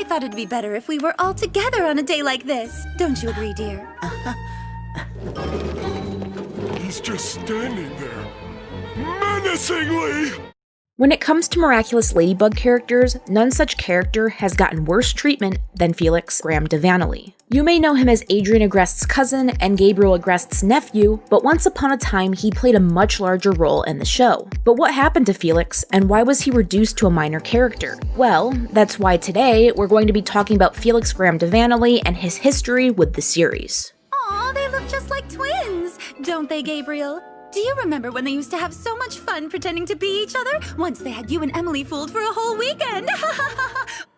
I thought it'd be better if we were all together on a day like this. Don't you agree, dear? He's just standing there, menacingly! When it comes to Miraculous Ladybug characters, none such character has gotten worse treatment than Felix Graham de Vanelly. You may know him as Adrian Agreste's cousin and Gabriel Agreste's nephew, but once upon a time he played a much larger role in the show. But what happened to Felix, and why was he reduced to a minor character? Well, that's why today we're going to be talking about Felix Graham de Vanelly and his history with the series. Aw, they look just like twins, don't they, Gabriel? Do you remember when they used to have so much fun pretending to be each other? Once they had you and Emily fooled for a whole weekend!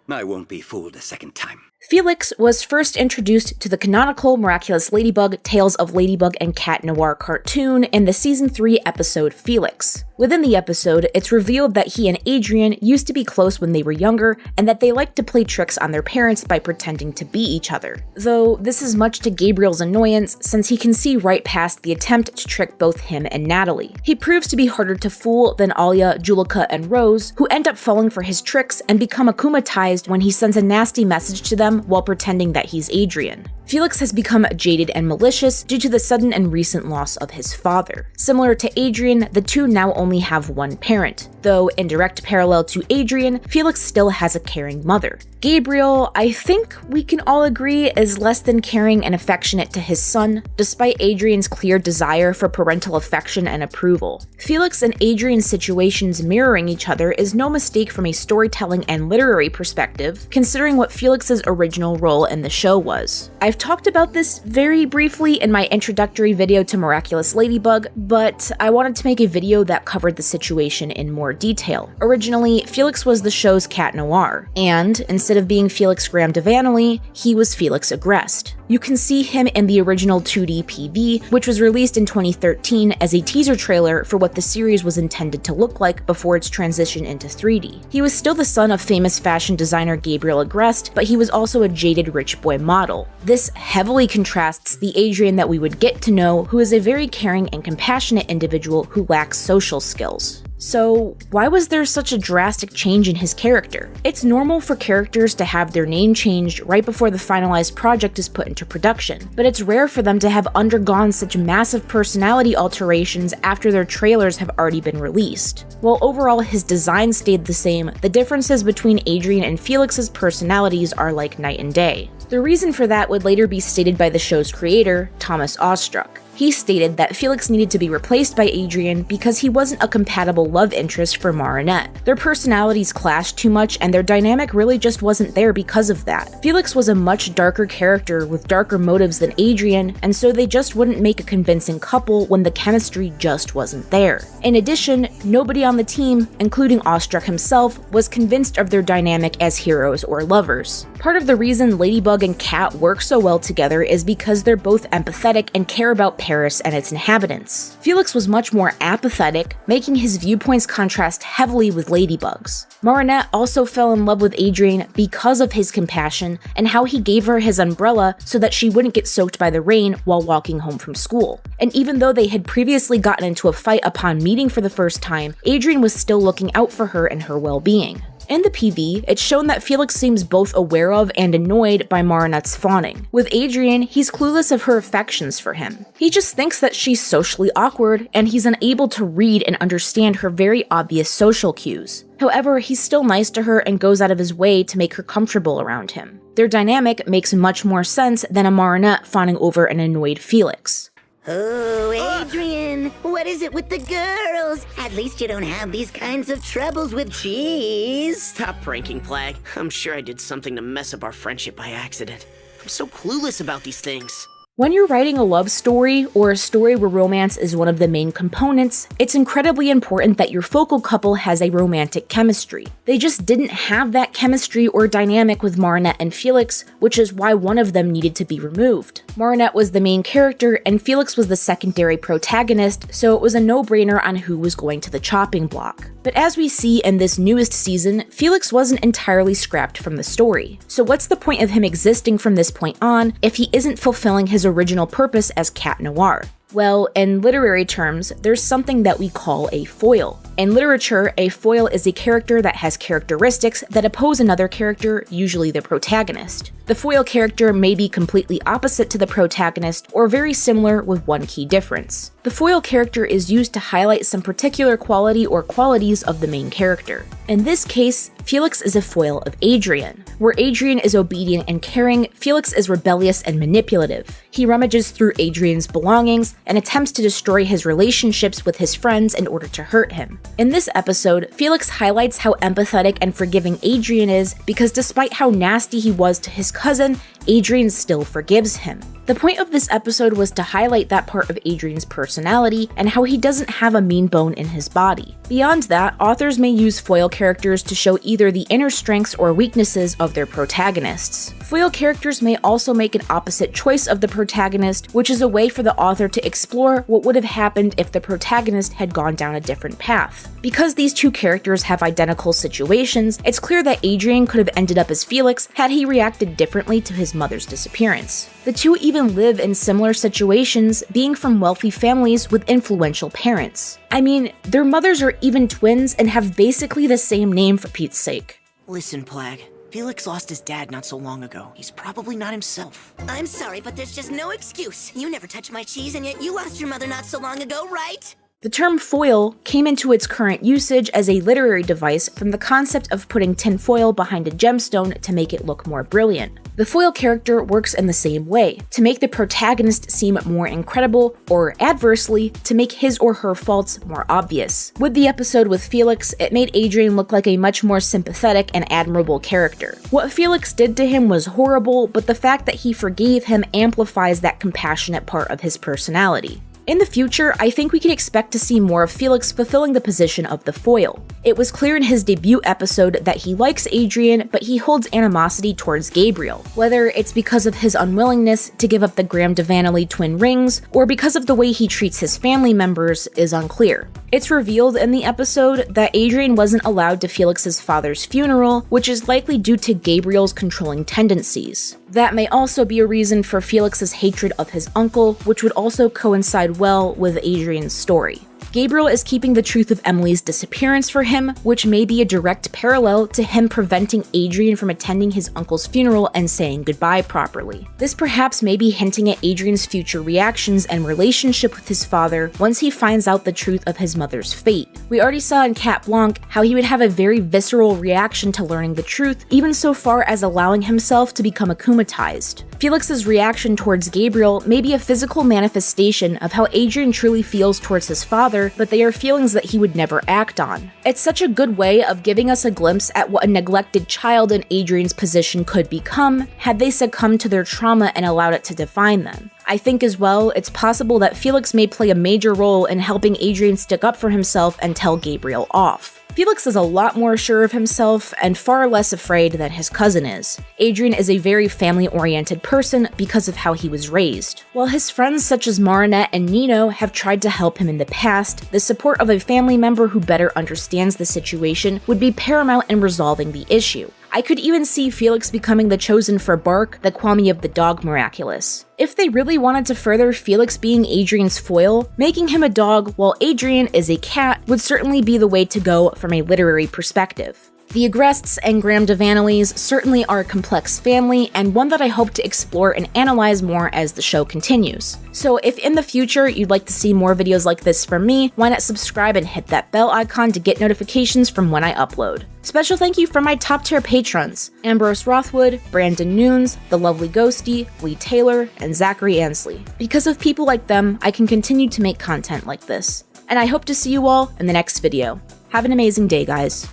I won't be fooled a second time. Felix was first introduced to the canonical Miraculous Ladybug Tales of Ladybug and Cat Noir cartoon in the Season 3 episode Felix. Within the episode, it's revealed that he and Adrian used to be close when they were younger, and that they liked to play tricks on their parents by pretending to be each other. Though this is much to Gabriel's annoyance, since he can see right past the attempt to trick both him and Natalie. He proves to be harder to fool than Alia, Julika, and Rose, who end up falling for his tricks and become akumatized when he sends a nasty message to them while pretending that he's Adrian. Felix has become jaded and malicious due to the sudden and recent loss of his father. Similar to Adrian, the two now only have one parent, though in direct parallel to Adrian, Felix still has a caring mother. Gabriel, I think we can all agree, is less than caring and affectionate to his son, despite Adrian's clear desire for parental affection and approval. Felix and Adrian's situations mirroring each other is no mistake from a storytelling and literary perspective, considering what Felix's original role in the show was. I've talked about this very briefly in my introductory video to Miraculous Ladybug, but I wanted to make a video that covered the situation in more detail. Originally, Felix was the show's Cat Noir, and instead of being Felix Graham de Vanelly, he was Felix Agreste. You can see him in the original 2D PV, which was released in 2013 as a teaser trailer for what the series was intended to look like before its transition into 3D. He was still the son of famous fashion designer Gabriel Agreste, but he was also a jaded rich boy model. This heavily contrasts the Adrian that we would get to know, who is a very caring and compassionate individual who lacks social skills. So, why was there such a drastic change in his character? It's normal for characters to have their name changed right before the finalized project is put into production, but it's rare for them to have undergone such massive personality alterations after their trailers have already been released. While overall his design stayed the same, the differences between Adrian and Felix's personalities are like night and day. The reason for that would later be stated by the show's creator, Thomas Ostruck. He stated that Felix needed to be replaced by Adrian because he wasn't a compatible love interest for Marinette. Their personalities clashed too much and their dynamic really just wasn't there because of that. Felix was a much darker character with darker motives than Adrian, and so they just wouldn't make a convincing couple when the chemistry just wasn't there. In addition, nobody on the team, including Ostruck himself, was convinced of their dynamic as heroes or lovers. Part of the reason Ladybug and Cat work so well together is because they're both empathetic and care about Paris and its inhabitants. Felix was much more apathetic, making his viewpoints contrast heavily with Ladybug's. Marinette also fell in love with Adrian because of his compassion and how he gave her his umbrella so that she wouldn't get soaked by the rain while walking home from school. And even though they had previously gotten into a fight upon meeting for the first time, Adrian was still looking out for her and her well-being. In the PV, it's shown that Felix seems both aware of and annoyed by Marinette's fawning. With Adrian, he's clueless of her affections for him. He just thinks that she's socially awkward, and he's unable to read and understand her very obvious social cues. However, he's still nice to her and goes out of his way to make her comfortable around him. Their dynamic makes much more sense than a Marinette fawning over an annoyed Felix. Oh, Adrian, what is it with the girls? At least you don't have these kinds of troubles with cheese. Stop pranking, Plag. I'm sure I did something to mess up our friendship by accident. I'm so clueless about these things. When you're writing a love story, or a story where romance is one of the main components, it's incredibly important that your focal couple has a romantic chemistry. They just didn't have that chemistry or dynamic with Marinette and Felix, which is why one of them needed to be removed. Marinette was the main character, and Felix was the secondary protagonist, so it was a no-brainer on who was going to the chopping block. But as we see in this newest season, Felix wasn't entirely scrapped from the story. So what's the point of him existing from this point on if he isn't fulfilling his original purpose as Cat Noir? Well, in literary terms, there's something that we call a foil. In literature, a foil is a character that has characteristics that oppose another character, usually the protagonist. The foil character may be completely opposite to the protagonist or very similar with one key difference. The foil character is used to highlight some particular quality or qualities of the main character. In this case, Felix is a foil of Adrian. Where Adrian is obedient and caring, Felix is rebellious and manipulative. He rummages through Adrian's belongings and attempts to destroy his relationships with his friends in order to hurt him. In this episode, Felix highlights how empathetic and forgiving Adrian is because despite how nasty he was to his cousin, Adrian still forgives him. The point of this episode was to highlight that part of Adrian's personality and how he doesn't have a mean bone in his body. Beyond that, authors may use foil characters to show either the inner strengths or weaknesses of their protagonists. Foil characters may also make an opposite choice of the protagonist, which is a way for the author to explore what would have happened if the protagonist had gone down a different path. Because these two characters have identical situations, it's clear that Adrian could have ended up as Felix had he reacted differently to his mother's disappearance. The two even live in similar situations, being from wealthy families with influential parents. I mean, their mothers are even twins and have basically the same name for Pete's sake. Listen, Plag. Felix lost his dad not so long ago. He's probably not himself. I'm sorry, but there's just no excuse. You never touched my cheese, and yet you lost your mother not so long ago, right? The term foil came into its current usage as a literary device from the concept of putting tinfoil behind a gemstone to make it look more brilliant. The foil character works in the same way, to make the protagonist seem more incredible, or adversely, to make his or her faults more obvious. With the episode with Felix, it made Adrian look like a much more sympathetic and admirable character. What Felix did to him was horrible, but the fact that he forgave him amplifies that compassionate part of his personality. In the future, I think we can expect to see more of Felix fulfilling the position of the foil. It was clear in his debut episode that he likes Adrian, but he holds animosity towards Gabriel. Whether it's because of his unwillingness to give up the Graham DeVanley twin rings, or because of the way he treats his family members, is unclear. It's revealed in the episode that Adrian wasn't allowed to Felix's father's funeral, which is likely due to Gabriel's controlling tendencies. That may also be a reason for Felix's hatred of his uncle, which would also coincide well with Adrian's story. Gabriel is keeping the truth of Emily's disappearance for him, which may be a direct parallel to him preventing Adrian from attending his uncle's funeral and saying goodbye properly. This perhaps may be hinting at Adrian's future reactions and relationship with his father once he finds out the truth of his mother's fate. We already saw in Cat Blanc how he would have a very visceral reaction to learning the truth, even so far as allowing himself to become akumatized. Felix's reaction towards Gabriel may be a physical manifestation of how Adrian truly feels towards his father, but they are feelings that he would never act on. It's such a good way of giving us a glimpse at what a neglected child in Adrian's position could become had they succumbed to their trauma and allowed it to define them. I think as well, it's possible that Felix may play a major role in helping Adrian stick up for himself and tell Gabriel off. Felix is a lot more sure of himself and far less afraid than his cousin is. Adrian is a very family-oriented person because of how he was raised. While his friends such as Marinette and Nino have tried to help him in the past, the support of a family member who better understands the situation would be paramount in resolving the issue. I could even see Felix becoming the chosen for Bark, the Kwame of the dog miraculous. If they really wanted to further Felix being Adrian's foil, making him a dog while Adrian is a cat would certainly be the way to go from a literary perspective. The Agrests and Graham DeVanleys certainly are a complex family and one that I hope to explore and analyze more as the show continues. So if in the future you'd like to see more videos like this from me, why not subscribe and hit that bell icon to get notifications from when I upload. Special thank you for my top tier patrons, Ambrose Rothwood, Brandon Nunes, The Lovely Ghosty, Lee Taylor, and Zachary Ansley. Because of people like them, I can continue to make content like this. And I hope to see you all in the next video. Have an amazing day, guys.